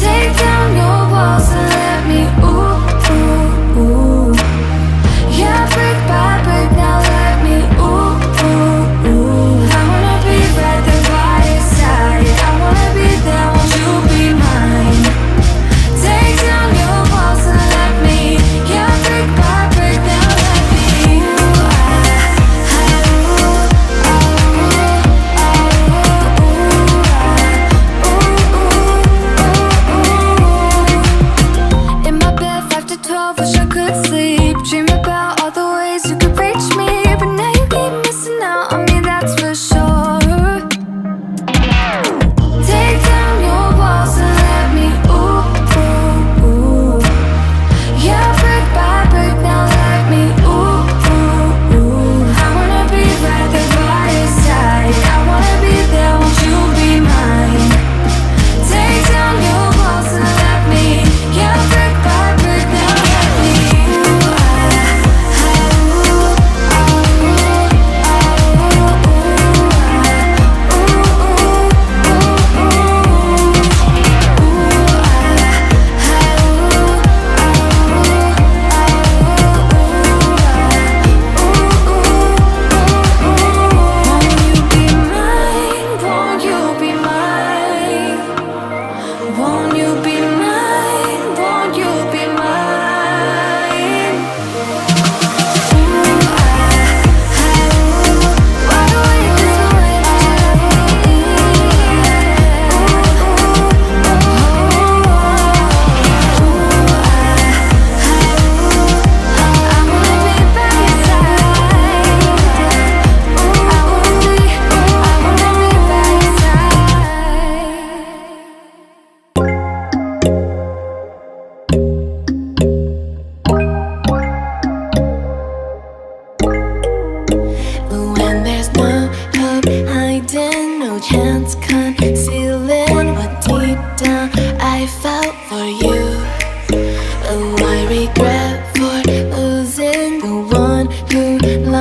Take down your walls and let me, yeah, brick by brick, now let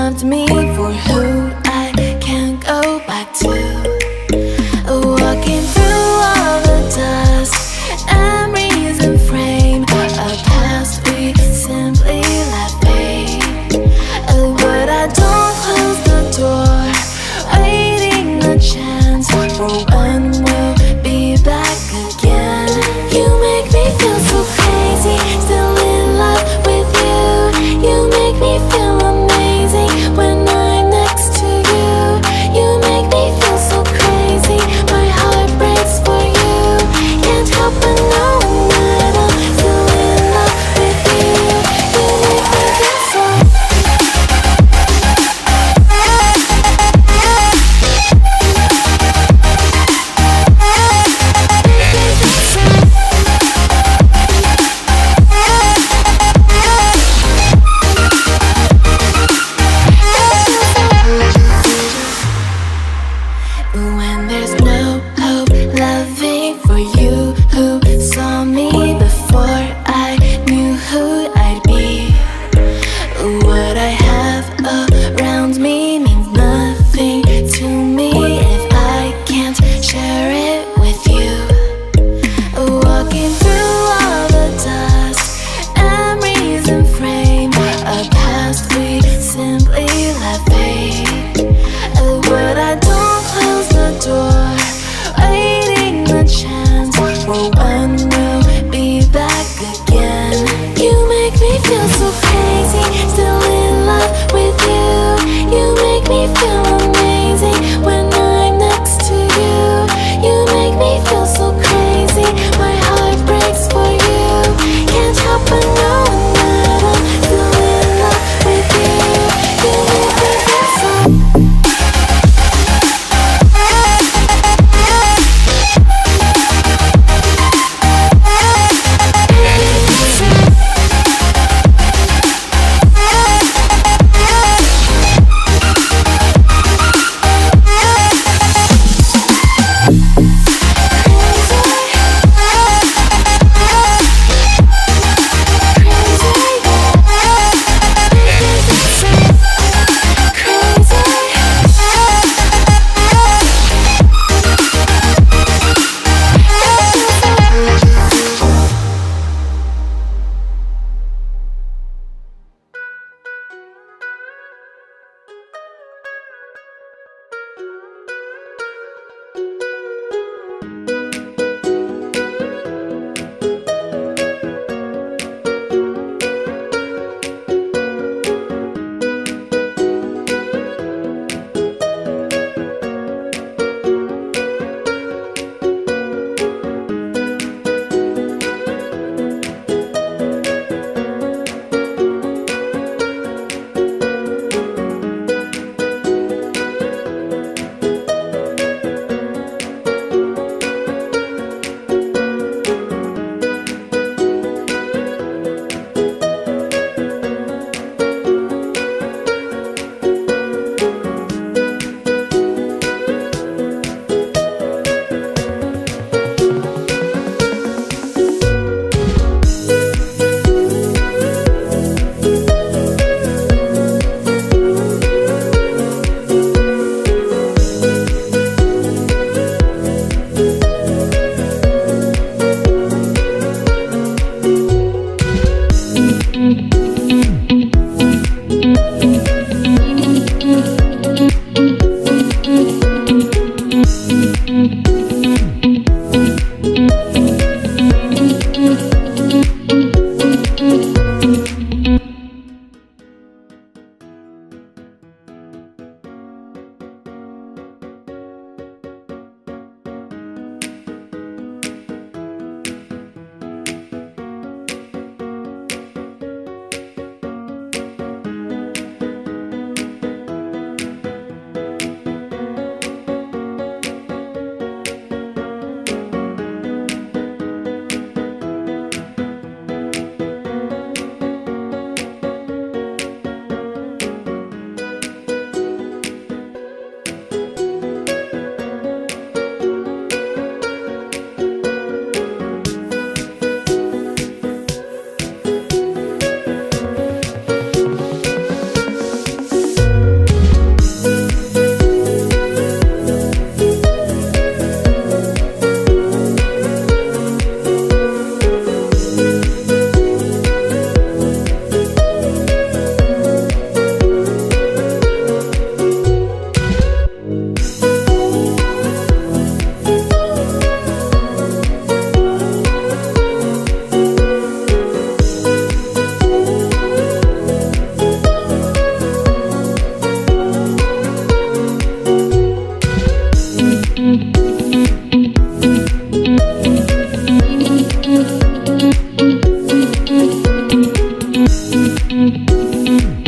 loved me for who I can't go back to. Walking through all the dust, memories and frame, a past we simply let fade. But I don't close the door, waiting a chance for when we'll be back again. You make me feel so crazy, still in love with you. You make me feel amazing when I'm next to you. You make me feel so crazy, my heart breaks for you. Can't help but knowing that I'm still in love with you. You make me feel so. When there's no hope, loving for you who saw me before I knew who I'd be. What I have around me means nothing to me if I can't share it with you. Walking through all the dust, memories and frame, a past we simply let fade. But I don't close the door, waiting a chance for when we'll be back again. You make me feel so crazy, still in love with you. You make me feel amazing when I'm next to you. You make me feel so crazy, my heart breaks for you. Can't help but knowing that I'm still in love with you. You make me feel so. me.